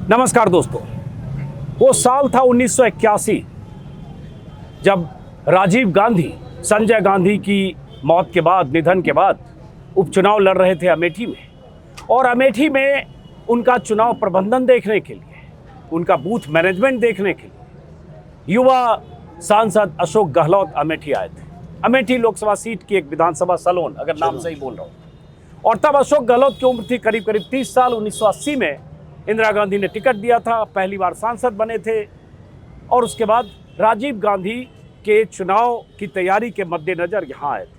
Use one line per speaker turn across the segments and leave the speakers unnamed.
नमस्कार दोस्तों। वो साल था 1981 जब राजीव गांधी संजय गांधी की मौत के बाद, निधन के बाद उपचुनाव लड़ रहे थे अमेठी में। और अमेठी में उनका चुनाव प्रबंधन देखने के लिए, उनका बूथ मैनेजमेंट देखने के लिए युवा सांसद अशोक गहलोत अमेठी आए थे। अमेठी लोकसभा सीट की एक विधानसभा सलोन, अगर नाम सही बोल रहा हूँ। और तब अशोक गहलोत की उम्र थी करीब 30 साल। 1980 में इंदिरा गांधी ने टिकट दिया था, पहली बार सांसद बने थे। और उसके बाद राजीव गांधी के चुनाव की तैयारी के मद्देनजर यहाँ आए थे।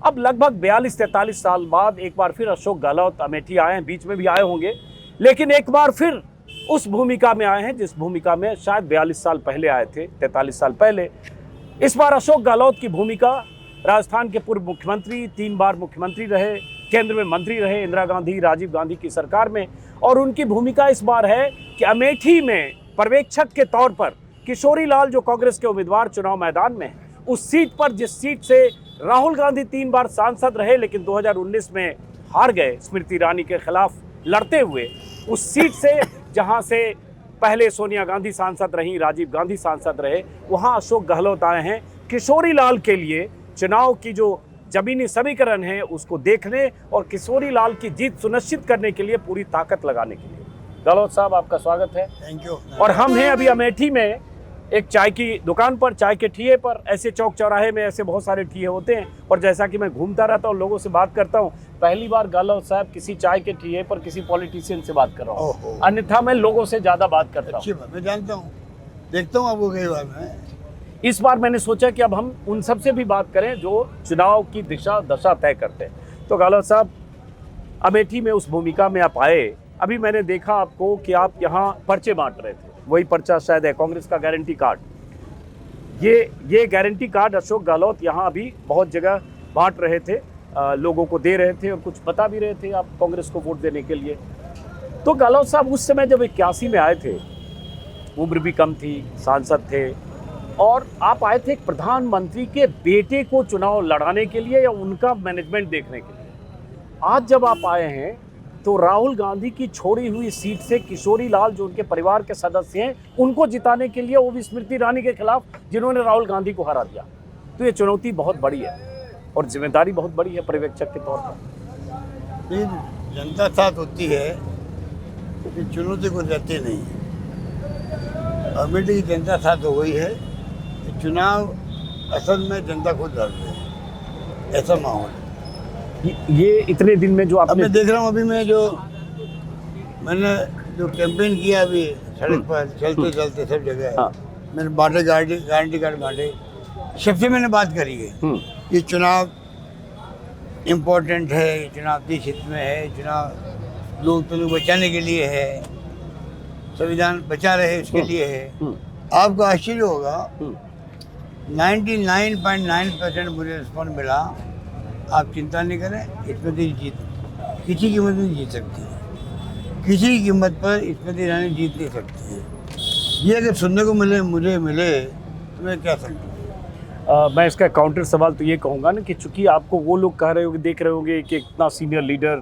अब लगभग 42-43 साल बाद एक बार फिर अशोक गहलोत अमेठी आए हैं। बीच में भी आए होंगे, लेकिन एक बार फिर उस भूमिका में आए हैं जिस भूमिका में शायद 42 साल पहले आए थे, 43 साल पहले। इस बार अशोक गहलोत की भूमिका, राजस्थान के पूर्व मुख्यमंत्री, 3 बार मुख्यमंत्री रहे, केंद्र में मंत्री रहे इंदिरा गांधी राजीव गांधी की सरकार में। और उनकी भूमिका इस बार है कि अमेठी में पर्यवेक्षक के तौर पर किशोरी लाल, जो कांग्रेस के उम्मीदवार चुनाव मैदान में हैं, उस सीट पर, जिस सीट से राहुल गांधी 3 बार सांसद रहे लेकिन 2019 में हार गए स्मृति ईरानी के खिलाफ लड़ते हुए, उस सीट से जहां से पहले सोनिया गांधी सांसद रही, राजीव गांधी सांसद रहे, वहां अशोक गहलोत आए हैं किशोरी लाल के लिए चुनाव की जो जमीनी समीकरण है उसको देखने और किशोरी लाल की जीत सुनिश्चित करने के लिए पूरी ताकत लगाने के लिए। गहलोत साहब, आपका स्वागत है।
Thank you.
और हम हैं अभी अमेठी में एक चाय की दुकान पर, चाय के ठिये पर। ऐसे चौक चौराहे में ऐसे बहुत सारे ठिये होते हैं और जैसा कि मैं घूमता रहता हूँ, लोगों से बात करता हूँ, पहली बार गहलोत साहब किसी चाय के ठिये पर किसी पॉलिटिशियन से बात कर रहा हूँ। अन्यथा मैं लोगों से ज़्यादा बात करता हूँ।
मैं जानता हूँ, देखता हूँ आपको कई बार मैं।
इस बार मैंने सोचा कि अब हम उन सब से भी बात करें जो चुनाव की दिशा दशा तय करते हैं। तो गहलोत साहब, अमेठी में उस भूमिका में आप आए। अभी मैंने देखा आपको कि आप यहाँ पर्चे बांट रहे थे, वही पर्चा शायद है कांग्रेस का गारंटी कार्ड। ये गारंटी कार्ड अशोक गहलोत यहाँ अभी बहुत जगह बांट रहे थे, लोगों को दे रहे थे और कुछ बता भी रहे थे आप कांग्रेस को वोट देने के लिए। तो गहलोत साहब, उस समय जब 81 में आए थे, उम्र भी कम थी, सांसद थे, और आप आए थे एक प्रधानमंत्री के बेटे को चुनाव लड़ाने के लिए या उनका मैनेजमेंट देखने के लिए। आज जब आप आए हैं तो राहुल गांधी की छोड़ी हुई सीट से किशोरी लाल, जो उनके परिवार के सदस्य हैं, उनको जिताने के लिए, वो भी स्मृति ईरानी के खिलाफ जिन्होंने राहुल गांधी को हरा दिया। तो ये चुनौती बहुत बड़ी है और जिम्मेदारी बहुत बड़ी है पर्यवेक्षक के तौर पर।
जनता साथ होती है तो चुनौती को रहती नहीं। अमेठी की जनता साथ हो गई है, चुनाव असल में जनता खुद लड़ रही है, ऐसा माहौल है।
ये इतने दिन में जो आपने,
मैं देख रहा हूँ, अभी मैंने जो कैंपेन किया अभी सड़क पर चलते चलते सब जगह,
हाँ।
मैंने बांटे गारंटी कार्ड बांटे। सबसे मैंने बात करी है कि चुनाव इम्पोर्टेंट है, चुनाव देश हित में है, चुनाव लोकतंत्र को बचाने के लिए है, संविधान बचा रहे उसके लिए है। आपको आश्चर्य होगा, 99.9% मुझे रिस्पॉन्स मिला। आप चिंता नहीं करें, स्मृति जीत किसी कीमत नहीं जीत सकती है, किसी कीमत पर स्मृति ईरानी जीत नहीं सकती है। ये अगर सुनने को मुझे मिले तो मैं क्या समझूँ।
मैं इसका काउंटर सवाल तो ये कहूँगा ना कि चूंकि आपको वो लोग कह रहे होंगे, देख रहे होंगे कि इतना सीनियर लीडर,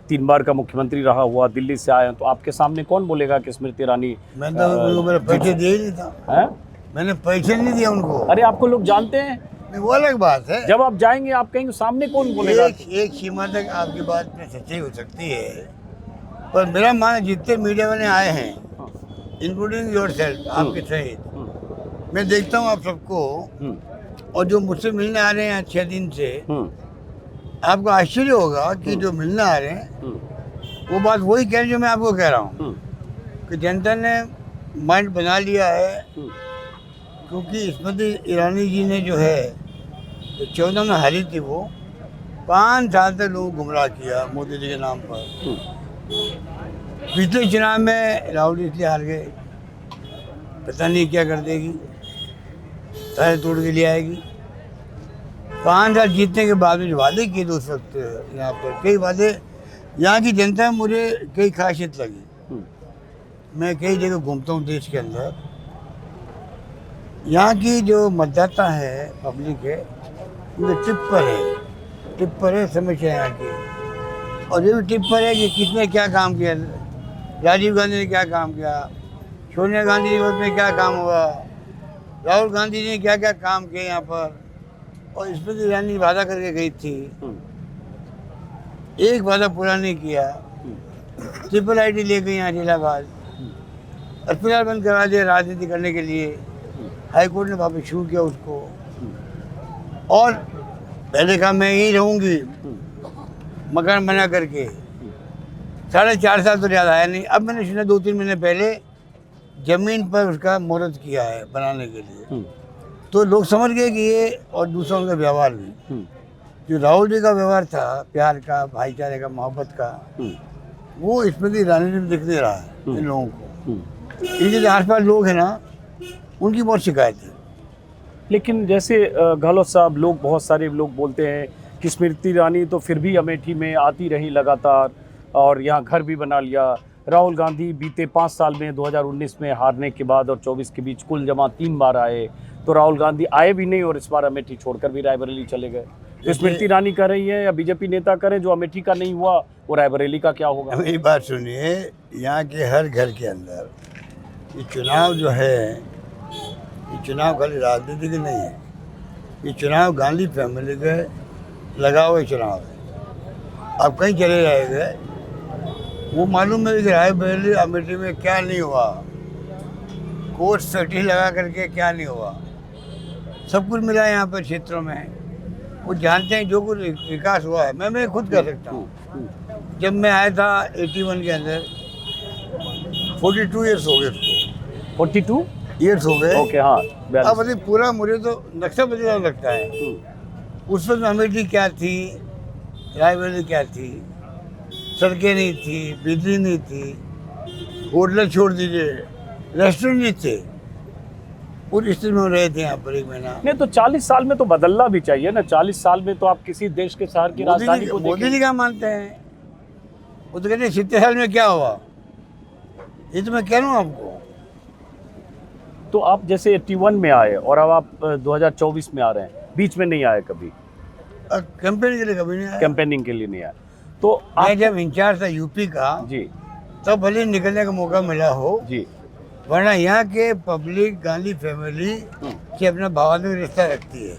3 बार का मुख्यमंत्री रहा हुआ, दिल्ली से आए हैं, तो आपके सामने कौन बोलेगा कि स्मृति ईरानी?
मैं तो उनको मेरे पैसे दिए ही नहीं था।
है?
मैंने पैसे नहीं दिया उनको।
अरे आपको लोग जानते हैं,
वो अलग बात है।
जब आप जाएंगे आप कहेंगे सामने कौन बोलेगा?
एक सीमा तक आपकी बात में सच्चाई हो सकती है, पर मेरा मान जितने मीडिया वाले आए हैं, इंक्लूडिंग योर सेल्फ, आपके सहित, मैं देखता हूँ आप सबको, और जो मुझसे मिलने आ रहे हैं 6 दिन से, आपको आश्चर्य होगा कि जो मिलने आ रहे हैं वो बात वही कह रहे हैं जो मैं आपको कह रहा हूँ कि जनता ने माइंड बना लिया है। क्योंकि स्मृति ईरानी जी ने जो है, जो 14 में हारी थी, वो 5 साल तक लोगों को गुमराह किया मोदी जी के नाम पर। पिछले चुनाव में राहुल इसलिए हार गए, पता नहीं क्या कर देगी, सारे तोड़ के ले आएगी। 5 साल जीतने के बाद में जो वादे किए थे उस वक्त, यहाँ पर कई वादे, यहाँ की जनता में मुझे कई खासियत लगी। मैं कई जगह घूमता हूँ देश के अंदर, यहाँ की जो मतदाता है, पब्लिक है, वो टिप पर है समस्या यहाँ की। और ये भी टिप पर है कि किसने क्या काम किया, राजीव गांधी ने क्या काम किया, सोनिया गांधी के वक्त में क्या काम हुआ, राहुल गांधी ने क्या क्या काम किए यहाँ पर, और स्मृति ईरानी वादा करके गई थी, एक वादा पूरा नहीं किया। ट्रिपल आईडी ले गई यहाँ इलाहाबाद, अस्पताल बंद करा दिया राजनीति करने के लिए, हाई कोर्ट ने वापस शुरू किया उसको। और पहले कहा मैं यहीं रहूँगी, मकान बना करके, 4.5 साल तो ज़्यादा आया नहीं। अब मैंने सुना 2-3 महीने पहले ज़मीन पर उसका मुहूर्त किया है बनाने के लिए। तो लोग समझ गए कि ये, और दूसरा उनका व्यवहार भी, जो राहुल जी का व्यवहार था प्यार का, भाईचारे का, मोहब्बत का, वो स्मृति ईरानी में दिख नहीं रहा है इन लोगों को। इनके जो आसपास लोग हैं ना, उनकी बहुत शिकायत है।
लेकिन जैसे गहलोत साहब, लोग बहुत सारे लोग बोलते हैं कि स्मृति ईरानी तो फिर भी अमेठी में आती रही लगातार और यहाँ घर भी बना लिया। राहुल गांधी बीते 5 साल में 2019 में हारने के बाद और 24 के बीच कुल जमा 3 बार आए, तो राहुल गांधी आए भी नहीं और इस बार अमेठी छोड़कर भी रायबरेली चले गए। तो स्मृति ईरानी कह रही है या बीजेपी नेता करें, जो अमेठी का नहीं हुआ वो रायबरेली का क्या होगा?
मेरी बात सुनिए, यहाँ के हर घर के अंदर ये चुनाव जो है, ये चुनाव खाली राजनीति के नहीं है, ये चुनाव गांधी फैमिली के लगा हुआ चुनाव है। आप कहीं चले जाएंगे, वो मालूम है कि रायबरेली अमेठी में क्या नहीं हुआ, कोर्ट फैक्ट्री लगा करके क्या नहीं हुआ, सब कुछ मिला है यहाँ पर क्षेत्रों में। वो जानते हैं जो कुछ विकास हुआ है। मैं खुद कर सकता हूँ। जब मैं आया था 81 के अंदर, 42 ईयर्स हो गए उसको।
42
ईयर्स हो गए।
ओके, हाँ।
अब अभी पूरा मुझे तो नक्शा बदलना लगता है। उस वक्त अमेठी क्या थी, रायबरेली क्या थी, सड़कें नहीं थी, बिजली नहीं थी, होटल छोड़ दीजिए, रेस्टोरेंट नहीं थे। उस स्थिति में रहे थे यहाँ पर 1 महीना।
नहीं तो 40 साल में तो बदलना भी चाहिए ना। 40 साल में तो आप किसी देश के शहर की राजधानी को
मोदी
देखें।
जी क्या मानते हैं, वो तो कहते हैं 70 साल में क्या हुआ। ये तो मैं कह रहा हूँ आपको।
तो आप जैसे 81 में आए और अब आप 2024 में आ रहे हैं, बीच में नहीं आए कभी?
कैंपेन के लिए कभी नहीं आया।
कैंपेनिंग के लिए नहीं आए। तो
मैं जब इंचार्ज था यूपी का,
जी
तब भले निकलने का मौका मिला हो,
जी,
वरना यहाँ के पब्लिक गांधी फैमिली से अपना भावनात्मक रिश्ता रखती है।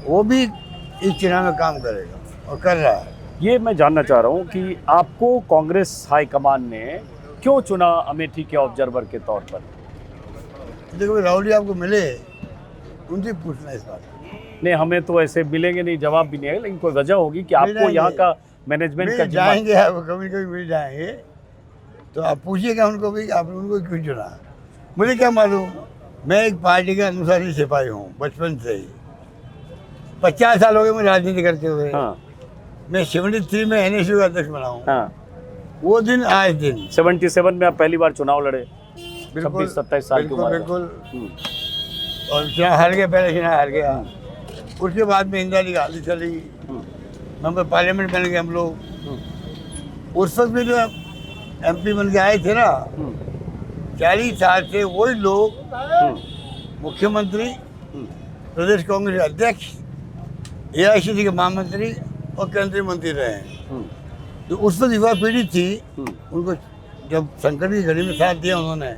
वो भी इस चुनाव में काम करेगा और कर रहा है।
ये मैं जानना चाह रहा हूँ कि आपको कांग्रेस हाईकमान ने क्यों चुना अमेठी के ऑब्जर्वर के तौर पर?
देखो, राहुल जी आपको मिले, उनसे पूछना इस बात।
नहीं, हमें तो ऐसे मिलेंगे नहीं, जवाब भी नहीं है, लेकिन कोई वजह होगी कि आपको यहाँ का मैनेजमेंट का
मिल जाएंगे, आप कभी कभी मिल जाएंगे, तो आप पूछिएगा उनको भी, आपने उनको क्यों चुना। मुझे क्या मालूम, मैं एक पार्टी का अनुसारी सिपाही हूँ बचपन से ही। 50 साल हो गए मुझे राजनीति करते हुए।
हाँ।
मैं 73 में NSU का अध्यक्ष बना हूँ।
हाँ।
वो दिन आज दिन
77 में आप पहली बार चुनाव लड़े,
बिल्कुल
26-27 साल की उम्र में।
बिल्कुल। और चुनाव हार गया, पहले चुनाव हार गया। उसके बाद में इंदिरा जी गांधी चली, मेंबर पार्लियामेंट बन गए हम लोग। उस वक्त भी जो MP बन के आए थे ना, 40 साल से वही लोग मुख्यमंत्री, प्रदेश कांग्रेस अध्यक्ष, AICC के महामंत्री और केंद्रीय मंत्री रहे हैं। तो उस वक्त युवा पीढ़ी थी, उनको जब संकट की घड़ी में साथ दिया उन्होंने।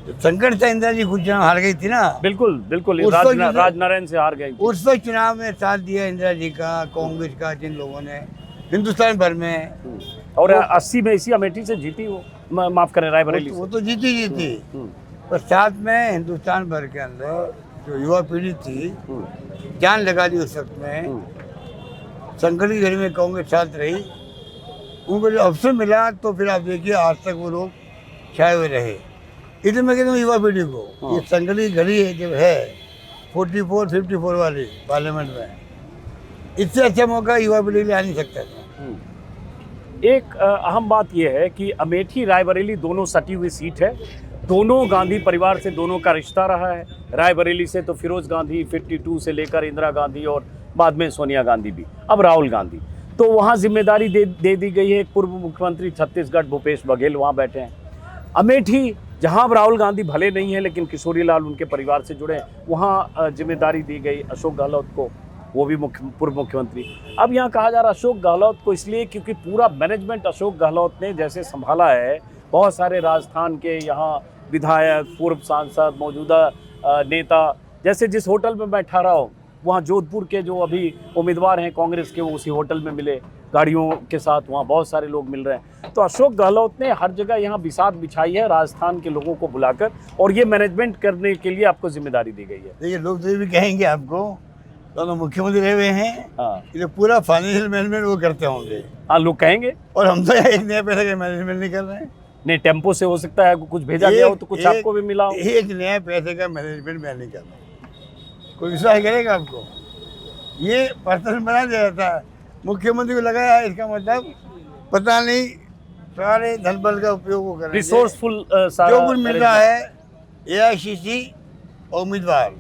जब संकट था, इंदिरा जी खुद चुनाव हार गई थी ना।
बिल्कुल बिल्कुल, राजनारायण से हार गई।
उस वक्त चुनाव में साथ दिया इंदिरा जी का, कांग्रेस का, जिन लोगों ने हिंदुस्तान भर में।
और 80 में इसी अमेठी से जीती वो, माफ करें, रायबरेली
वो तो जीती। पर साथ में हिंदुस्तान भर के अंदर जो युवा पीढ़ी थी, जान लगा दी उस वक्त में। संकट की घड़ी में कांग्रेस साथ रही, उनको जो अवसर मिला तो फिर आप देखिए आज तक वो लोग छाए हुए रहे। इसलिए मैं कहता हूँ युवा पीढ़ी को, ये संकट की घड़ी है जब है 44-54 वाली पार्लियामेंट में, इससे अच्छा मौका युवा पीढ़ी के लिए आ नहीं सकता था।
एक अहम बात यह है कि अमेठी रायबरेली दोनों सटी हुई सीट है। दोनों गांधी परिवार से दोनों का रिश्ता रहा है। रायबरेली से तो फिरोज गांधी 52 से लेकर इंदिरा गांधी और बाद में सोनिया गांधी भी, अब राहुल गांधी। तो वहाँ जिम्मेदारी दे दी गई है। एक पूर्व मुख्यमंत्री छत्तीसगढ़ भूपेश बघेल वहाँ बैठे हैं। अमेठी जहाँ अब राहुल गांधी भले नहीं है लेकिन किशोरी लाल उनके परिवार से जुड़े हैं, वहाँ जिम्मेदारी दी गई अशोक गहलोत को। वो भी पूर्व मुख्यमंत्री। अब यहाँ कहा जा रहा अशोक गहलोत को इसलिए क्योंकि पूरा मैनेजमेंट अशोक गहलोत ने जैसे संभाला है, बहुत सारे राजस्थान के यहाँ विधायक, पूर्व सांसद, मौजूदा नेता, जैसे जिस होटल में मैं ठहरा हूँ वहाँ जोधपुर के जो अभी उम्मीदवार हैं कांग्रेस के, वो उसी होटल में मिले गाड़ियों के साथ, वहाँ बहुत सारे लोग मिल रहे हैं। तो अशोक गहलोत ने हर जगह यहाँ बिसात बिछाई है राजस्थान के लोगों को बुलाकर, और ये मैनेजमेंट करने के लिए आपको जिम्मेदारी दी गई है।
देखिए, लोग तो ये भी कहेंगे आपको, दोनों मुख्यमंत्री रहे हुए हैं,
हाँ,
ये पूरा फाइनेंशियल मैनेजमेंट वो करते होंगे।
हाँ, लोग कहेंगे।
और हम तो एक नया पैसे का मैनेजमेंट नहीं कर रहे हैं।
नहीं, टेम्पो से हो सकता है कुछ भेजा गया हो तो कुछ आपको भी मिला हो।
एक नया पैसे का मैनेजमेंट मैं नहीं कर रहा। कोई विश्वास करेगा आपको? ये पर्सन बना दिया जाता है, मुख्यमंत्री को लगाया है, इसका मतलब पता नहीं सारे धन बल का उपयोग वो करेंगे।
रिसोर्सफुल
जो कुछ मिल रहा है AICC और उम्मीदवार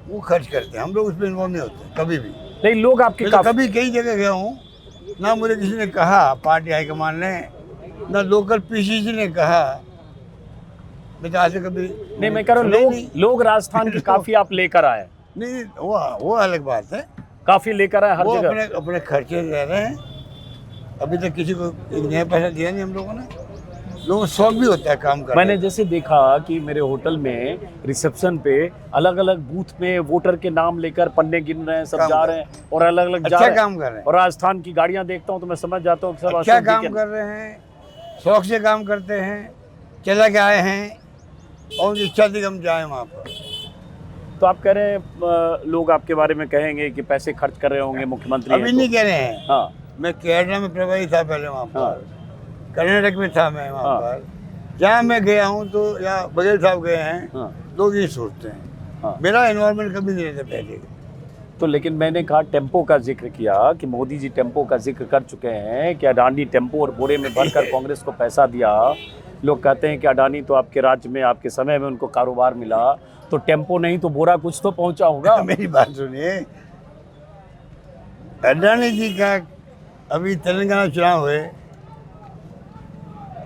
वो खर्च करते हैं, हम लोग उसमें इन्वॉल्व नहीं होते कभी भी।
नहीं, लोग आपके
मैं तो कभी कई जगह गया हूँ, ना मुझे किसी ने कहा पार्टी हाईकमान ने, ना लोकल PCC ने कहा। मैं तो आज तक कभी
नहीं, मैं कह रहा हूँ लोग राजस्थान की काफी आप लेकर आए।
नहीं, वो अलग बात है,
काफी लेकर आए हर
वो
जगह।
अपने खर्चे रह रहे हैं। अभी तक किसी को एक नया पैसा दिया नहीं हम लोगों ने। लोगों को शौक भी होता है काम करने।
मैंने जैसे देखा कि मेरे होटल में रिसेप्शन पे अलग अलग बूथ में वोटर के नाम लेकर पन्ने गिन रहे हैं, सब जा रहे हैं और अलग अलग जा
अच्छा
रहे हैं।
काम कर रहे हैं।
और राजस्थान की गाड़ियां देखता हूँ तो मैं समझ जाता हूँ सब
अच्छा काम कर रहे हैं, शौक से काम करते हैं, चला के आए हैं और इच्छा थी कि हम जाएं वहाँ पर।
तो आप कह रहे हैं लोग आपके बारे में कहेंगे कि पैसे खर्च कर रहे होंगे मुख्यमंत्री
अभी नहीं कह रहे हैं।
हाँ,
मैं केरला में प्रभारी था पहले वहाँ पर।
हाँ।
कर्नाटक में था मैं वहाँ
हाँ।
पर। जहाँ मैं गया हूँ तो या बघेल साहब गए हैं,
हाँ।
लोग ये सोचते हैं।
हाँ।
मेरा इन्वॉल्वमेंट कभी नहीं रहता पहले।
तो लेकिन मैंने कहा टेम्पो का जिक्र किया कि मोदी जी टेम्पो का जिक्र कर चुके हैं कि अडानी टेम्पो और बोरे में भरकर कांग्रेस को पैसा दिया। लोग कहते हैं कि अडानी तो आपके राज्य में, आपके समय में उनको कारोबार मिला, तो टेम्पो नहीं तो बोरा कुछ तो पहुंचा होगा।
मेरी बात सुनिए, अडानी जी का अभी तेलंगाना चुनाव हुए,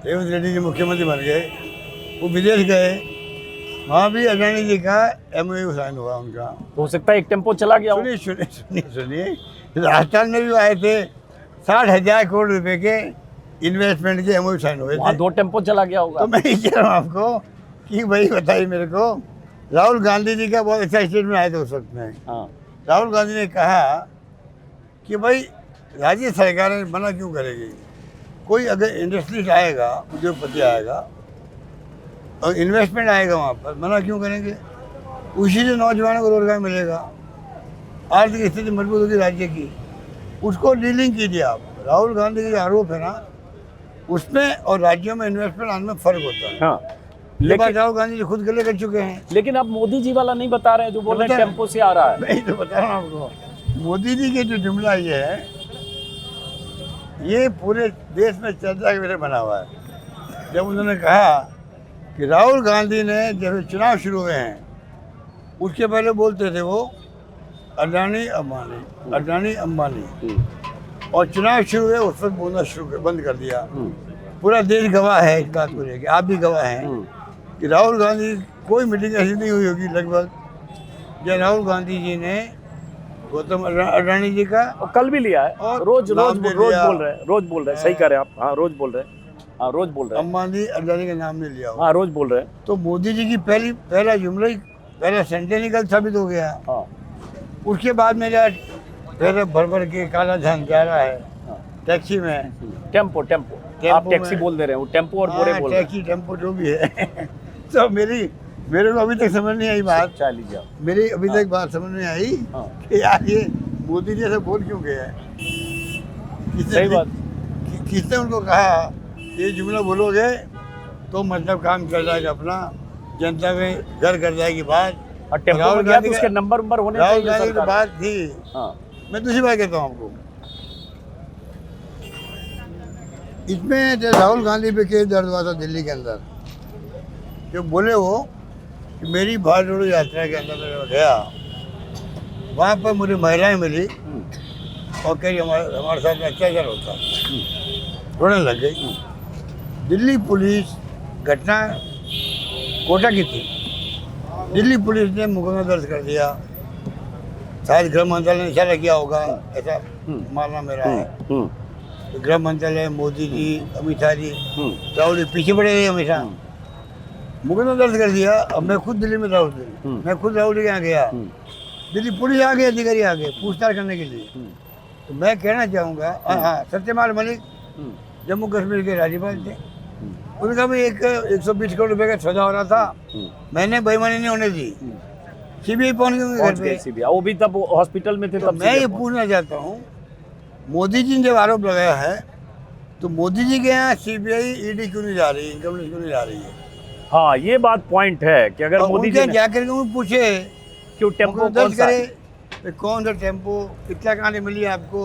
रेवंत रेड्डी जी मुख्यमंत्री बन गए, वो विदेश गए, वहाँ भी अडानी जी का MOU साइन हुआ उनका।
तो हो सकता है एक टेम्पो चला गया हो।
सुनिए, राजस्थान में भी आए थे, 60,000 करोड़ रुपए के इन्वेस्टमेंट के MOU साइन हुए थे।
2 टेम्पो चला गया होगा।
तो मैं ये कह रहा हूँ आपको कि भाई बताइए मेरे को, राहुल गांधी जी का बहुत अच्छा स्टेटमेंट आया था उस वक्त में।
हाँ।
राहुल गांधी ने कहा कि भाई राज्य सरकारें मना क्यों करेगी, कोई अगर इंडस्ट्रीज आएगा, उद्योगपति आएगा और इन्वेस्टमेंट आएगा वहाँ पर, मना क्यों करेंगे? उसी से नौजवानों को रोजगार मिलेगा, आर्थिक स्थिति मजबूत होगी राज्य की। उसको डीलिंग कीजिए आप। राहुल गांधी के जो आरोप है ना, उसमें और राज्यों में इन्वेस्टमेंट आने में फर्क होता है।
हाँ,
लेकिन राहुल गांधी जी खुद गले कर चुके हैं।
लेकिन अब मोदी जी वाला नहीं बता रहे हैं, जो बोल रहे हैं टेम्पो से आ रहा है।
नहीं तो बता रहा हूँ आपको, मोदी जी के जो जुमला ये है, ये पूरे देश में चर्चा के विषय बना हुआ है। जब उन्होंने कहा कि राहुल गांधी ने जब चुनाव शुरू हुए हैं, उसके पहले बोलते थे वो अडानी अंबानी, अडानी अंबानी, और चुनाव शुरू हुए उस वक्त बोलना बंद कर दिया। पूरा देश गवाह है इस बात को लेकर, आप भी गवाह हैं कि राहुल गांधी कोई मीटिंग ऐसी नहीं हुई होगी लगभग, जब राहुल गांधी जी ने गौतम अडानी जी का
और कल भी लिया है, और रोज बोल रहे हैं। सही कह रहे हैं आप। हाँ, रोज बोल रहे हैं। हाँ, रोज बोल रहे हैं।
अंबानी अडानी का नाम नहीं लिया।
हाँ, रोज बोल रहे हैं।
तो मोदी जी की पहला जुमला ही, पहला सेंटेंस ही गलत साबित हो गया।
हाँ।
उसके बाद मेरा फिर भर के काला धन जा रहा है टैक्सी में।
टेम्पो आप टैक्सी बोल दे रहे हैं, वो टेम्पो और बोरे बोल रहे हैं।
टैक्सी टेम्पो जो भी है। तो मेरे को अभी तक समझ नहीं आई बात।
लीजिए,
मेरी अभी तक बात समझ नहीं आई कि यार ये मोदी जी ऐसा बोल क्यों गया है।
सही बात।
किसने उनको कहा ये जुमला बोलोगे तो मतलब काम कर जाएगा अपना, जनता में घर कर जाएगी बात।
और टेम्पो में गया तो उसके नंबर होने चाहिए।
राहुल गांधी की बात थी।
हाँ।
मैं दूसरी बात कहता हूँ आपको, इसमें जो राहुल गांधी पे केस दर्ज हुआ था दिल्ली के अंदर, जो बोले वो कि मेरी भारत जोड़ो यात्रा के अंदर मैं गया, वहाँ पर मुझे महिलाएं मिली और कहीं हमारे साथ में अत्याचार होता, रोने लग गई। दिल्ली पुलिस, घटना कोटा की थी, दिल्ली पुलिस ने मुकदमा दर्ज कर दिया, शायद गृह मंत्रालय ने इशारा किया होगा, ऐसा मानना मेरा है। तो गृह मंत्रालय, मोदी जी, अमित शाह जी, राहुल जी पीछे पड़े रहे हमेशा। मुकदमा दर्ज कर दिया। अब मैं खुद दिल्ली में था उस दिन, मैं खुद राहुल जी के यहाँ गया, दिल्ली पुलिस आ गई, अधिकारी आ गए पूछताछ करने के लिए। तो मैं कहना चाहूँगा, हाँ, सत्यपाल मलिक जम्मू कश्मीर के राज्यपाल थे, उनका भी एक 120 करोड़ रुपए का सौदा हो रहा था, मैंने बेईमानी नहीं होने दी, सीबीआई पहुंच गई घर पे।
सीबीआई वो भी तब हॉस्पिटल में थे।
तो
तब
मैं ये पूछना चाहता हूँ, मोदी जी ने जब आरोप लगाया है तो मोदी जी के यहाँ सीबीआई ईडी क्यों नहीं जा रही, इनकम टैक्स क्यों नहीं जा रही है?
हाँ, ये बात पॉइंट है कि अगर मोदी जी
जाकर के उन्हें पूछे
क्यों टेम्पो
दर्ज करे, कौन सा टेम्पो, कितना कहानी मिली आपको।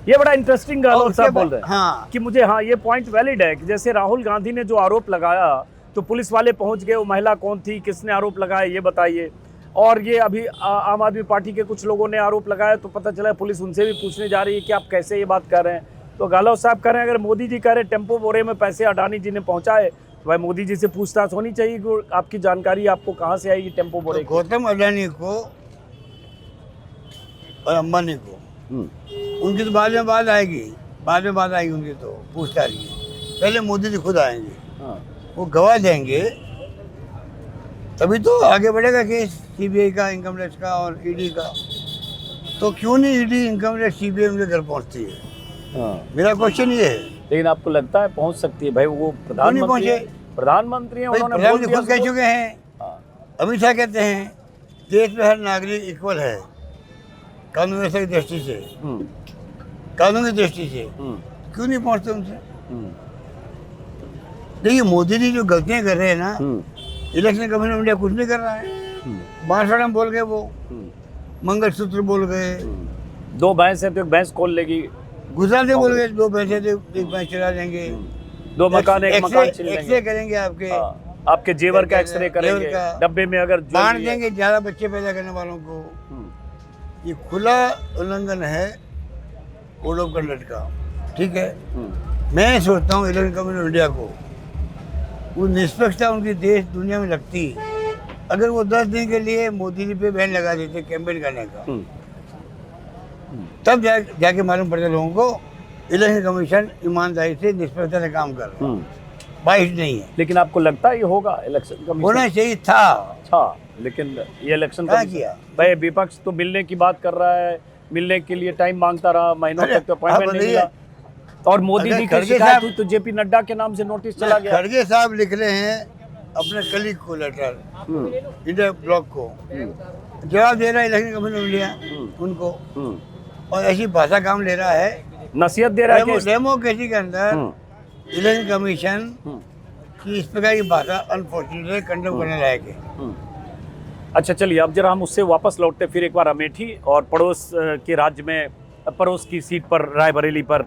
ये बड़ा इंटरेस्टिंग गहलोत साहब बोल रहे हैं।
हाँ,
कि मुझे, हाँ, ये पॉइंट वैलिड है कि जैसे राहुल गांधी ने जो आरोप लगाया तो पुलिस वाले पहुंच गए, वो महिला कौन थी, किसने आरोप लगाया, ये बताइए। और ये अभी आम आदमी पार्टी के कुछ लोगों ने आरोप लगाया तो पता चला पुलिस उनसे भी पूछने जा रही है कि आप कैसे ये बात कर रहे हैं। तो गहलोत साहब कह रहे हैं अगर मोदी जी कह रहे टेम्पो बोरे में पैसे अडानी जी ने पहुंचाए तो भाई मोदी जी से पूछताछ होनी चाहिए कि आपकी जानकारी आपको कहाँ से आएगी टेम्पो बोरे।
तो गौतम अडानी को और अंबानी को उनकी तो बाद में बात आएगी, उनकी तो पूछताछ की। पहले मोदी जी खुद आएंगे, वो गवाह देंगे, तभी तो आगे बढ़ेगा केस सीबीआई का, इनकम टैक्स का और ईडी का। तो क्यों नहीं ईडी, इनकम टैक्स, सीबीआई उनके घर पहुंचती है? मेरा क्वेश्चन ये है।
लेकिन आपको लगता है पहुंच सकती है? भाई वो प्रधानमंत्री हैं, उन्होंने बोल दिया,
खुद कह चुके हैं। अमित शाह कहते हैं देश में हर नागरिक इक्वल है कानून व्यवस्था की दृष्टि से, कानून की दृष्टि से, क्यों नहीं पहुंचते उनसे? देखिए, मोदी जी जो गलतियां कर रहे हैं ना, इलेक्शन कमीशन ऑफ इंडिया कुछ नहीं कर रहा है। बांसवाड़ा में बोल गए, वो मंगलसूत्र बोल गए,
2 भैंस है तो एक भैंस खोल लेगी,
गुजरात में बोल गए 2 भैंसे थे, 1 भैंस चला देंगे,
2 मकान, 1 मकान छीन लेंगे,
एक्सरे करेंगे आपके,
आपके जेवर का एक्सरे करेंगे, डब्बे में अगर
बांट देंगे ज़्यादा बच्चे पैदा करने वालों को। ये खुला उल्लंघन है कोड ऑफ कंडक्ट का, ठीक है। मैं सोचता हूँ इलेक्शन कमीशन ऑफ इंडिया को वो निष्पक्षता उनकी देश दुनिया में लगती, अगर वो 10 दिन के लिए मोदी जी पे बैन लगा देते कैंपेन करने का, तब जाके मालूम पड़ता लोगों को इलेक्शन कमीशन ईमानदारी से, निष्पक्षता से काम कर रहा है, बाइस नहीं है।
लेकिन आपको लगता है ये होगा इलेक्शन कमीशन?
होना चाहिए था,
लेकिन ये इलेक्शन
क्या किया?
भाई विपक्ष तो मिलने की बात कर रहा है, मिलने के लिए टाइम मांगता रहा, महीनों तक तो अपॉइंटमेंट नहीं मिला, और मोदी जी की शिकायत हुई तो जेपी नड्डा के नाम से नोटिस चला गया।
खड़गे साहब लिख रहे हैं अपने कलीग को लेटर, इंडिया ब्लॉक को, जवाब दे रहा है इलेक्शन कमीशन ऑफ इंडिया उनको, और ऐसी भाषा काम ले रहा है,
नसीहत दे रहा है।
डेमोक्रेसी के अंदर इलेक्शन कमीशन की इस प्रकार की भाषा अनफॉर्चुनेटली कंडम करने लायक है।
अच्छा, चलिए अब जरा हम उससे वापस लौटते फिर एक बार अमेठी और पड़ोस के राज्य में, पड़ोस की सीट पर रायबरेली पर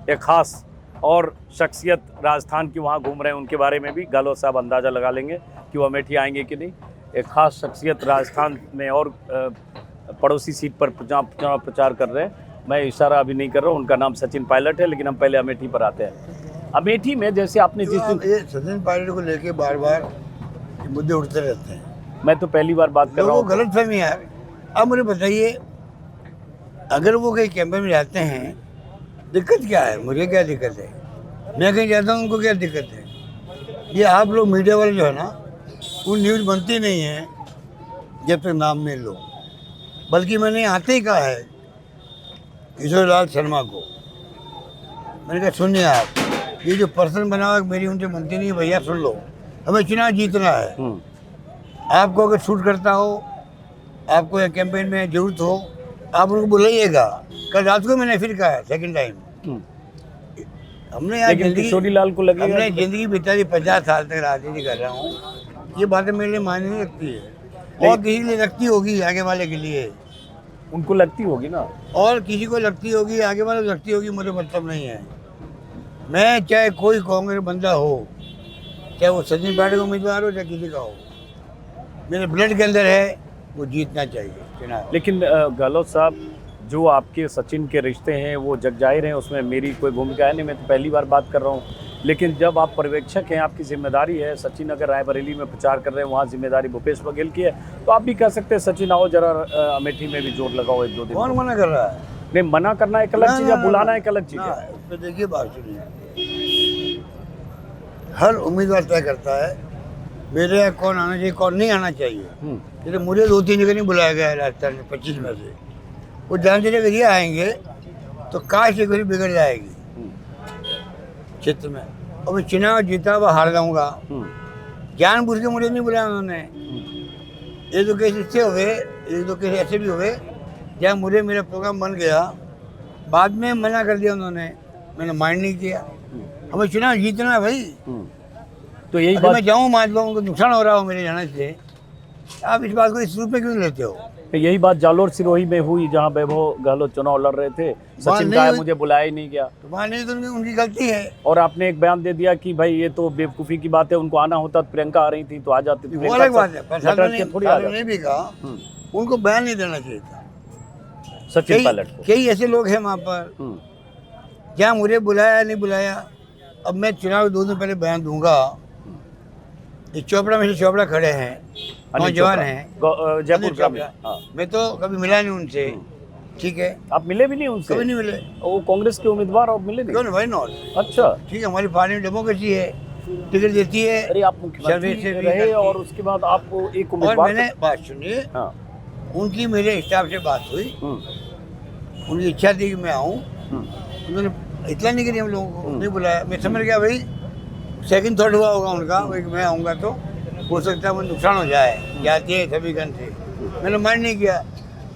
एक खास और शख्सियत राजस्थान की वहाँ घूम रहे हैं, उनके बारे में भी गहलोत साहब अंदाज़ा लगा लेंगे कि वो अमेठी आएंगे कि नहीं। एक खास शख्सियत राजस्थान में और पड़ोसी सीट पर चुनाव प्रचार कर रहे हैं, मैं इशारा अभी नहीं कर रहा हूँ, उनका नाम सचिन पायलट है। लेकिन हम पहले अमेठी पर आते हैं। अमेठी में जैसे आपने जिस दिन,
ये सचिन पायलट को लेके बार बार मुद्दे उठते रहते हैं,
मैं तो पहली बार बात कर रहा हूँ,
गलत फहमी है। अब मुझे बताइए, अगर वो कहीं कैंपेन में जाते हैं, दिक्कत क्या है? मुझे क्या दिक्कत है? मैं कहीं जाता हूँ, उनको क्या दिक्कत है? ये आप लोग मीडिया वाले जो है ना, वो न्यूज़ बनती नहीं है जब तक नाम नहीं लो। बल्कि मैंने आते ही कहा है किशोर लाल शर्मा को, मैंने कहा सुनिए आप, ये जो पर्सन बना हुआ मेरी उनसे बनती नहीं है भैया, सुन लो, हमें चुनाव जीतना है। आपको अगर शूट करता हो, आपको या कैंपेन में जरूरत हो, आप उनको बुलाइएगा। कल रात को मैंने फिर कहा सेकंड टाइम, हमने यार
किशोरीलाल को लगे,
हमने जिंदगी बिता दी, 50 साल तक राजनीति कर रहा हूँ, ये बातें मेरे लिए मायने नहीं रखती है, और किसी के लिए रखती होगी, आगे वाले के लिए
उनको लगती होगी ना,
और किसी को लगती होगी, आगे वाले को लगती होगी, मुझे मतलब नहीं है। मैं चाहे कोई कांग्रेस बंदा हो, चाहे वो सचिन पायलट का उम्मीदवार हो, चाहे किसी का हो, मेरे ब्लड के अंदर है, वो जीतना चाहिए चुनाव।
लेकिन गहलोत साहब, जो आपके सचिन के रिश्ते हैं वो जग जाहिर हैं, उसमें मेरी कोई भूमिका है नहीं, मैं तो पहली बार बात कर रहा हूँ लेकिन जब आप पर्यवेक्षक हैं, आपकी जिम्मेदारी है, सचिन अगर रायबरेली में प्रचार कर रहे हैं, वहाँ जिम्मेदारी भूपेश बघेल की है, तो आप भी कह सकते हैं सचिन आओ जरा अमेठी में भी जोर लगाओ 1-2 दिन।
कौन मना कर रहा है?
नहीं, मना करना एक अलग चीज़ है, बुलाना एक अलग चीज़
ना,
है।
तो देखिए बात सुनिए, हर उम्मीदवार तय करता है मेरे यहाँ कौन आना चाहिए, कौन नहीं आना चाहिए। जैसे मुझे 2-3 जगह नहीं बुलाया गया है राजस्थान में 25 में से, वो जानते थे अगर ये आएंगे तो काश एक बारी बिगड़ जाएगी क्षेत्र में, और मैं चुनाव जीता हुआ हार जाऊंगा। जानबूझ के मुझे नहीं बुलाया उन्होंने। ये तो केस इससे हुए, एक दो केस ऐसे भी हुए जहाँ मुझे मेरा प्रोग्राम बन गया, बाद में मना कर दिया उन्होंने, मैंने माइंड नहीं किया। हमें चुनाव जीतना है भाई।
तो यही
अगर
बात,
मैं जाऊँ मान लो उनको नुकसान हो रहा हो मेरे जाने से, आप इस बात को इस रूप में क्यों लेते हो?
यही बात जालोर सिरोही में हुई जहाँ वैभव गहलोत चुनाव लड़ रहे थे, सचिन
नहीं
का
हुई।
मुझे बुलाया ही नहीं गया,
तो वहाँ नहीं तो उनकी गलती है।
और आपने एक बयान दे दिया कि भाई ये तो बेवकूफ़ी की बात है, उनको आना होता तो प्रियंका आ रही थी तो आ जाती।
वो
प्रियंका
अलग बात है, पर
लटर
साहब
के थोड़ी आ
ने
जाती।
भी कहा उनको बयान नहीं देना चाहिए था।
सचिन पायलट को।
कई ऐसे लोग हैं वहाँ पर जहाँ मुझे बुलाया नहीं बुलाया। अब मैं चुनाव 2 दिन पहले बयान दूंगा, ये चोपड़ा में से चोपड़ा खड़े हैं,
अनिल
नौजवान
चोपड़ा,
हैं,
जयपुर
अनिल
ग्रामीण।
चोपड़ा।
हाँ।
मैं तो कभी मिला नहीं उनसे, ठीक है,
आप मिले भी नहीं उनसे?
कभी नहीं मिले।
वो कांग्रेस के उम्मीदवार और मिले
क्यों
नहीं?
नहीं भाई, नॉट
अच्छा,
ठीक है, हमारी पार्टी में डेमोक्रेसी है, टिकट देती है।
अरे आप
सर्वे
मुख्यमंत्री
से भी
रहे
करती।
और उसके बाद आप एक
और
उम्मीदवार।
मैंने बात सुनिए,
हाँ।
उनकी मेरे स्टाफ से बात हुई, उनकी इच्छा थी कि मैं आऊँ, उन्होंने इतना नहीं करी हम लोगों को, नहीं बुलाया। मैं समझ गया भाई सेकंड थॉट हुआ होगा उनका, भाई मैं आऊँगा तो हो सकता है मुझे नुकसान हो जाए, जाती है सभी गन से, मैंने माइंड नहीं किया।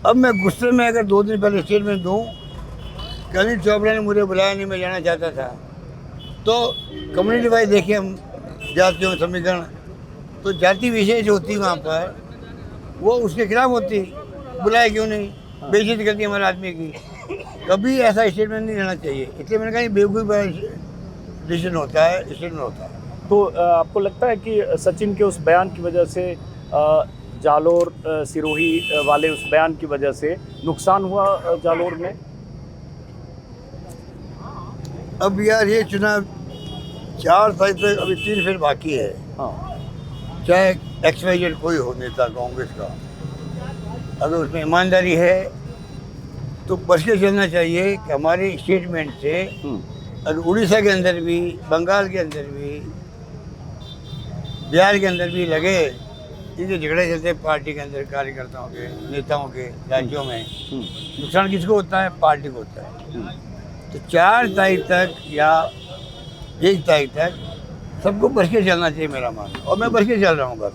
अब मैं गुस्से में अगर 2 दिन पहले स्टेटमेंट दूँ कि अनिल चोपड़ा ने मुझे बुलाया नहीं, मैं जाना चाहता था, तो कम्युनिटी वाइज देखिए हम जातियों में समीकरण, तो जाति विशेष होती वहाँ पर, वो उसके खिलाफ होती, बुलाए क्यों नहीं, बेइज्जती करती हमारे आदमी की। कभी ऐसा स्टेटमेंट नहीं लेना चाहिए, इसलिए मैंने कहा ये बेवकूफ़ी डिसीजन होता है, स्टेटमेंट होता है।
तो आपको लगता है कि सचिन के उस बयान की वजह से, जालोर सिरोही वाले उस बयान की वजह से नुकसान हुआ जालोर में?
अब यार ये चुनाव 4 तारीख तक, अभी 3 फिर बाकी है।
हाँ।
चाहे XYZ कोई हो नेता कांग्रेस का, अगर उसमें ईमानदारी है तो बच के चलना चाहिए कि हमारे स्टेटमेंट से अगर उड़ीसा के अंदर भी, बंगाल के अंदर भी, बिहार के अंदर भी लगे इनके झगड़े चलते पार्टी के अंदर, कार्यकर्ताओं के, नेताओं के, राज्यों में, नुकसान किसको होता है? पार्टी को होता है। तो 4 तारीख तक या 1 तारीख तक सबको बच के चलना चाहिए मेरा मानना, और मैं बच के चल रहा हूँ बस।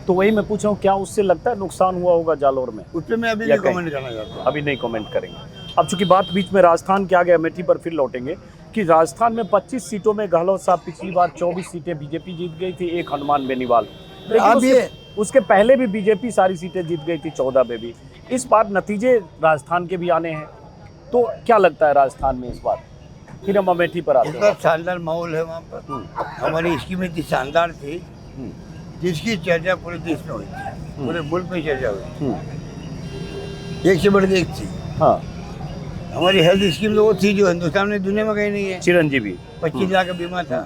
तो वही मैं पूछ रहा हूँ, क्या उससे लगता है नुकसान हुआ होगा जालोर में?
उस पर मैं अभी
या
नहीं कमेंट करना चाहता हूँ।
अभी नहीं कमेंट करेंगे। अब चूंकि बात बीच में राजस्थान के आ गया, अमेठी पर फिर लौटेंगे कि राजस्थान में 25 सीटों में गहलोत साहब पिछली बार 24 सीटें बीजेपी जीत गई थी, 1 हनुमान बेनीवाल, लेकिन
अब
उसके पहले भी बीजेपी सारी सीटें जीत गई थी 14 में भी। इस बार नतीजे राजस्थान के भी आने हैं, तो क्या लगता है राजस्थान में इस बार? फिर हम अमेठी पर आते
इतना
हैं।
शानदार माहौल है वहाँ पर। हमारी स्कीम इतनी शानदार थी जिसकी चर्चा पूरे देश में हुई थी, पूरे मुल्क में चर्चा हुई, एक से बढ़ के एक थी।
हाँ,
हमारी हेल्थ स्कीम तो वो थी जो हिंदुस्तान में दुनिया में कहीं नहीं है।
चिरंजीवी
25 लाख का बीमा था।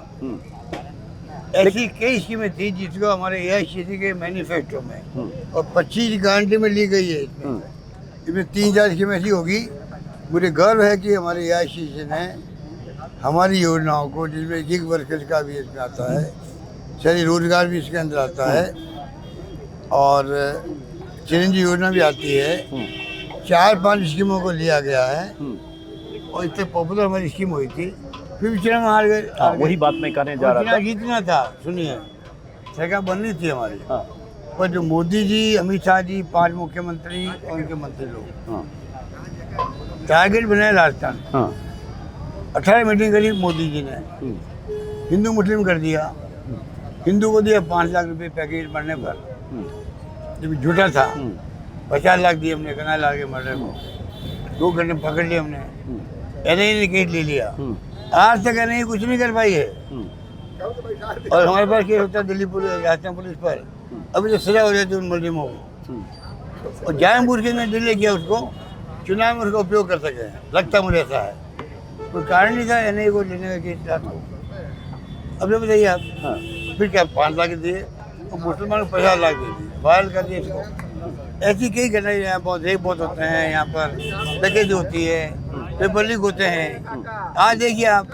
ऐसी कई स्कीमें थी जिसको हमारे AICC के मैनिफेस्टो में और 25 गारंटी में ली गई है। इसमें 3-4 स्कीमें ऐसी होगी। मुझे गर्व है कि हमारे AICC ने हमारी योजनाओं को, जिसमें गिग वर्कर्स का भी इसमें आता है, शहरी रोजगार भी इसके अंदर आता है, और चिरंजीवी योजना भी आती है, 4-5 स्कीमों को लिया गया है। और इतने पॉपुलर हमारी स्कीम हुई थी, फिर भी चुनाव में हार गए।
वही बात मैं कहने जा रहा था।
चुनाव जीतना था, सुनिए, सरकार बननी थी हमारी।
हाँ।
पर जो मोदी जी, अमित शाह जी, 5 मुख्यमंत्री और उनके मंत्री लोग टारगेट बनाए राजस्थान। 18 मीटिंग करी मोदी जी ने, हिंदू मुस्लिम कर दिया। हिंदू को दिया 5 लाख रुपए पैकेज मरने पर, जब झूठा था। 50 लाख दिए हमने कनाल लाल के मर्डर को, 2 घंटे पकड़ लिया हमने, NIA ने केस ले लिया। आज तक NIA कुछ नहीं कर पाई है। और हमारे पास केस होता है दिल्ली पुलिस, राजस्थान पुलिस पर, अभी तो सजा हो जाती है उन मुलजिमों को। और जानबूझ के डिले किया उसको, चुनाव में उसका उपयोग कर सके, लगता मुझे ऐसा है। कोई कारण नहीं था NIA को लेने का केस था। अब ये बताइए आप,
हाँ।
फिर क्या 5 लाख दिए और मुसलमान को 50 लाख दे दिए, वायरल कर दिए इसको। ऐसी कई घटनाएं यहाँ बहुत रेप बहुत होते हैं, यहाँ पर डकैती होती है, पेपर लीक होते हैं। आज देखिए आप,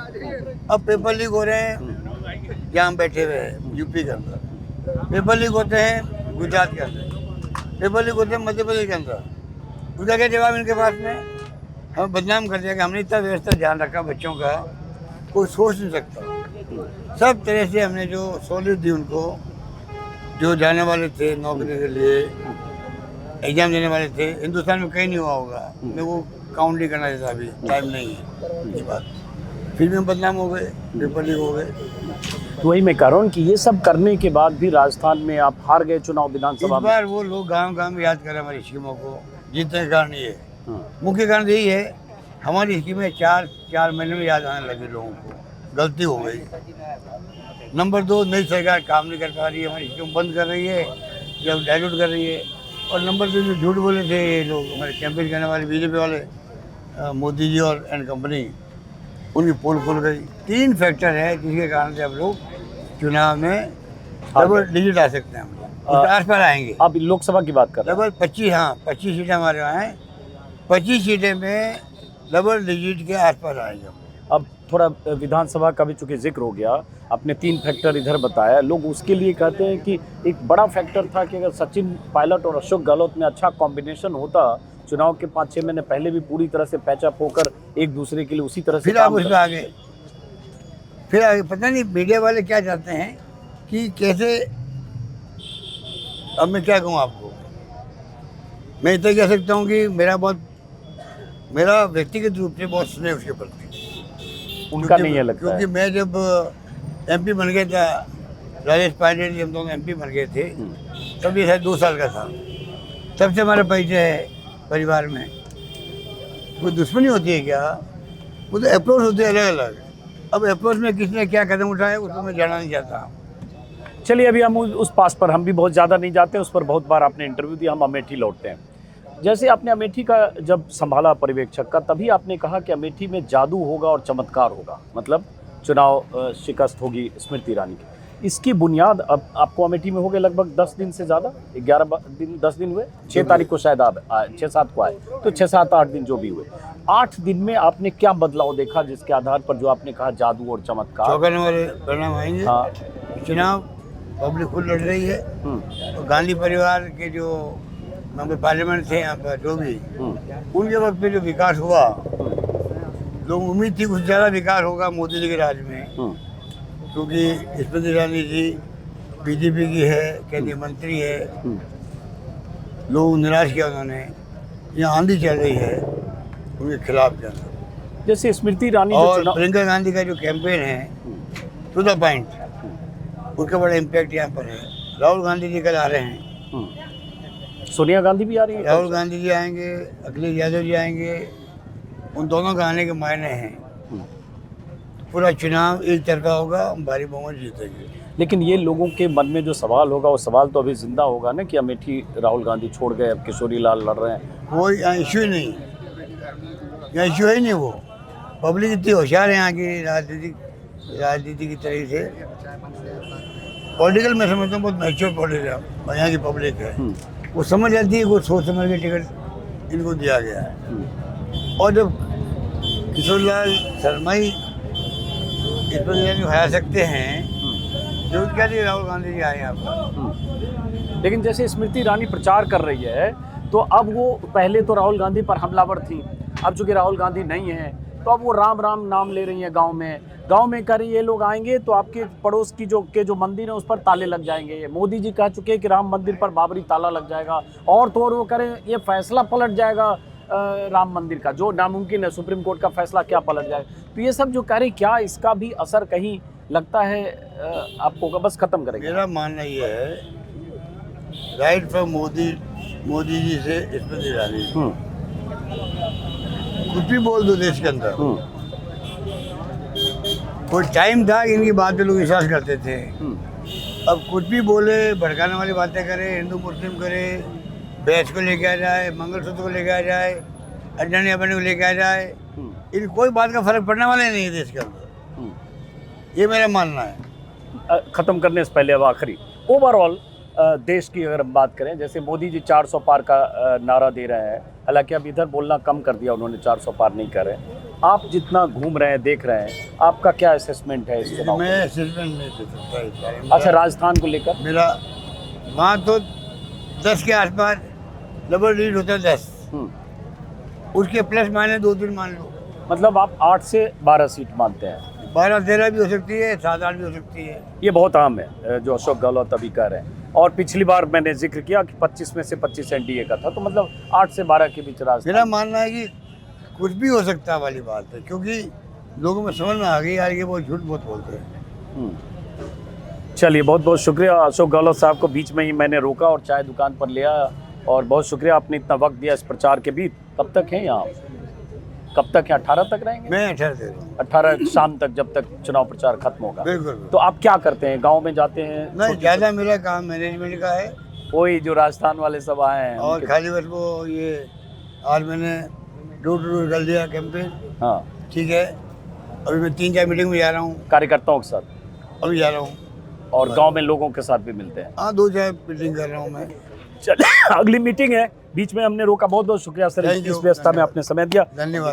अब पेपर लीक हो रहे हैं जहाँ हम बैठे हुए हैं यूपी के अंदर, पेपर लीक होते हैं गुजरात के अंदर, पेपर लीक होते हैं मध्य प्रदेश के अंदर। उसका क्या जवाब इनके पास में? हमें बदनाम कर दिया कि हमने इतना व्यवस्था ध्यान रखा बच्चों का, कोई सोच नहीं सकता। सब तरह से हमने जो सहूलियत दी उनको, जो जाने वाले थे नौकरी के लिए, एग्जाम देने वाले थे, हिंदुस्तान में कहीं नहीं हुआ होगा। मैं वो काउंट नहीं करना चाहता, अभी टाइम नहीं है ये बात। फिर भी हम बदनाम हो गए, पेपर लीक हो गए।
तो वही मैं कह रहा हूँ कि ये सब करने के बाद भी राजस्थान में आप हार गए चुनाव
इस
विधानसभा में।
बार वो लोग गांव-गांव में याद करें हमारी स्कीमों को, जीतने का कारण ये है।
हाँ।
मुख्य कारण यही है, हमारी स्कीमें 4 महीने में याद आने लगी लोगों को, गलती हो गई। नंबर 2, नई सरकार काम नहीं कर पा रही है, हमारी स्कीम बंद कर रही है, जब डाइल्यूट कर रही है। और नंबर 3 जो झूठ बोले थे ये लोग, हमारे कैंपेन करने वाले बीजेपी वाले, मोदी जी और एंड कंपनी, उनकी पोल खुल गई। 3 फैक्टर है जिसके कारण से हम लोग चुनाव में डबल डिजिट आ सकते हैं। हम लोग उसके आस पास आएंगे।
आप लोकसभा की बात कर रहे हैं।
डबल 25, हाँ 25 सीटें हमारे वहाँ हैं। 25 सीटें में डबल डिजिट के आस पास आएंगे।
अब थोड़ा विधानसभा का भी चूंकि जिक्र हो गया, आपने 3 फैक्टर इधर बताया, लोग उसके लिए कहते हैं कि एक बड़ा फैक्टर था कि अगर सचिन पायलट और अशोक गहलोत में अच्छा कॉम्बिनेशन होता, चुनाव के 5-6 महीने पहले भी पूरी तरह से पैचअप होकर एक दूसरे के लिए उसी तरह से
फिर आप उसमें आगे, फिर आगे पता नहीं मीडिया वाले क्या चाहते हैं कि कैसे। अब मैं क्या कहूँ आपको, मैं इतना कह सकता हूँ कि मेरा व्यक्तिगत रूप से बहुत स्नेह उसके प्रति,
उनका नहीं है लगता
क्योंकि
है।
मैं जब एमपी बन गया था, राजेश पायलट जी हम दोनों एमपी बन गए थे, तब ये शायद 2 साल का था। तब से हमारा परिचय है परिवार में। कोई दुश्मनी होती है क्या? वो तो अप्रोच होते हैं अलग अलग। अब अप्रोच में किसने क्या कदम उठाया उसको मैं जानना नहीं चाहता।
चलिए अभी हम उस पास पर हम भी बहुत ज़्यादा नहीं जाते, उस पर बहुत बार आपने इंटरव्यू दिया, हम अमेठी लौटते हैं। जैसे आपने अमेठी का जब संभाला पर्यवेक्षक का, तभी आपने कहा कि अमेठी में जादू होगा और चमत्कार होगा, मतलब चुनाव शिकस्त होगी स्मृति ईरानी की। इसकी बुनियाद अब आपको अमेठी में हो गए लगभग 10 दिन से ज़्यादा, 10 दिन हुए। 6 तारीख को शायद आप 6-7 को आए, तो 6-7-8 दिन जो भी हुए, 8 दिन में आपने क्या बदलाव देखा जिसके आधार पर जो आपने कहा जादू और चमत्कार?
चौंकाने वाले परिणाम आएंगे।
हाँ।
चुनाव पब्लिक खुद लड़ रही है। तो गांधी परिवार के जो मेंबर पार्लियामेंट थे यहाँ पर, जो भी उनके वक्त पे जो विकास हुआ, लोग उम्मीद थी कुछ ज़्यादा विकास होगा मोदी जी के राज में, क्योंकि स्मृति ईरानी जी बीजेपी की है, केंद्रीय मंत्री है। लोग निराश किया उन्होंने। यहाँ आंधी चल रही है उनके खिलाफ के अंदर।
जैसे स्मृति ईरानी जो
और
चुनाव,
प्रियंका गांधी का जो कैंपेन है टू द पॉइंट, उसका बड़ा इम्पैक्ट यहाँ पर है। राहुल गांधी जी कल आ रहे हैं,
सोनिया गांधी भी आ रही है।
राहुल गांधी जी आएंगे, अखिलेश यादव जी आएंगे। उन दोनों का आने के मायने हैं। पूरा चुनाव एक तरफा होगा, हम भारी बहुमत जीतेंगे।
लेकिन ये लोगों के मन में जो सवाल होगा, वो सवाल तो अभी जिंदा होगा ना कि अमेठी राहुल गांधी छोड़ गए, अब किशोरी लाल लड़ रहे हैं।
कोई यहाँ इश्यू ही नहीं, यहाँ इश्यू है ही नहीं। वो पब्लिक इतनी होशियार है यहाँ की राजनीति की तरह से। पॉलिटिकल मैं समझता हूँ बहुत मैच्योर पॉलिटिकल यहाँ की पब्लिक है। वो समझ जाती है, वो सोच समझ के टिकट इनको दिया गया है। और जब किशोरीलाल शर्मा ही इस पर हरा सकते हैं, जो क्या थी राहुल गांधी जी आए यहाँ पर।
लेकिन जैसे स्मृति ईरानी प्रचार कर रही है, तो अब वो पहले तो राहुल गांधी पर हमलावर थी, अब चूंकि राहुल गांधी नहीं है तो अब वो राम राम नाम ले रही है। गांव में कर ये लोग आएंगे तो आपके पड़ोस की जो मंदिर है उस पर ताले लग जाएंगे। मोदी जी कह चुके हैं कि राम मंदिर पर बाबरी ताला लग जाएगा, और तो और वो करें ये फैसला पलट जाएगा राम मंदिर का, जो नामुमकिन है, सुप्रीम कोर्ट का फैसला क्या पलट जाएगा। तो ये सब जो कह रहे, क्या इसका भी असर कहीं लगता है आपको? बस खत्म करेंगे।
मेरा मानना ये है, राइट फ्रॉम मोदी जी से स्मृति ईरानी, कुछ भी बोल दो देश के अंदर। कोई टाइम था इनकी बात पे लोग विश्वास करते थे। अब कुछ भी बोले, भड़काने वाली बातें करे, हिंदू मुस्लिम करे, बैच को लेके आ जाए, मंगलसूत्र को लेके आ जाए, अडानी अंबानी को लेके आ जाए, इन कोई बात का फर्क पड़ने वाला ही नहीं है देश के अंदर। ये मेरा मानना है।
ख़त्म करने से पहले अब आखिरी ओवरऑल देश की अगर हम बात करें, जैसे मोदी जी 400 पार का नारा दे रहे हैं, हालांकि अब इधर बोलना कम कर दिया उन्होंने, 400 पार नहीं कर रहे। आप जितना घूम रहे हैं, देख रहे हैं, आपका क्या असेसमेंट है इस चुनाव
मैं असेसमेंट नहीं दे सकता इस बारे में।
अच्छा, राजस्थान को लेकर
मेरा वहाँ तो 10 के आसपास डबल लीड होता है 10, उसके प्लस माइनस 2-3 मान लो।
मतलब आप 8 से 12 सीट मानते हैं?
12-13 भी हो सकती है, 7-8 भी हो सकती है।
ये बहुत आम है जो अशोक गहलोत अभी कह रहे हैं। और पिछली बार मैंने जिक्र किया कि 25 में से 25 एनडीए का था, तो मतलब 8 से 12 के बीच राजस्थान।
मेरा मानना है कि कुछ भी हो सकता है वाली बात है, क्योंकि लोगों में समझ में आ गई यार ये वो झूठ बहुत बोलते हैं।
चलिए, बहुत बहुत शुक्रिया अशोक गहलोत साहब को, बीच में ही मैंने रोका और चाय दुकान पर लिया, और बहुत शुक्रिया आपने इतना वक्त दिया इस प्रचार के बीच। कब तक हैं यहाँ? कब तक हैं? 18 तक रहेंगे?
मैं 18 दे रहा हूँ।
18 शाम तक, जब तक चुनाव प्रचार खत्म होगा।
बिल्कुल।
तो आप क्या करते हैं? गांव में जाते हैं?
नहीं, ज़्यादा मेरा काम मैनेजमेंट का है,
वही जो राजस्थान वाले सब आए हैं
और
उनके-
खाली बस वो ये आज मैंने डोर टू डोर कर दिया कैंपेन।
हाँ,
ठीक है, अभी मैं 3-4 मीटिंग में जा रहा हूँ,
कार्यकर्ताओं के साथ,
अभी जा रहा हूँ।
और गांव में लोगों के साथ भी मिलते हैं।
हाँ, 2-4 मीटिंग कर रहा हूँ मैं।
चलिए, अगली मीटिंग है, बीच में हमने रोका। बहुत बहुत शुक्रिया सर,
Thank
इस
you,
व्यवस्था में
धन्यवाद।
आपने समय दिया।
धन्यवाद।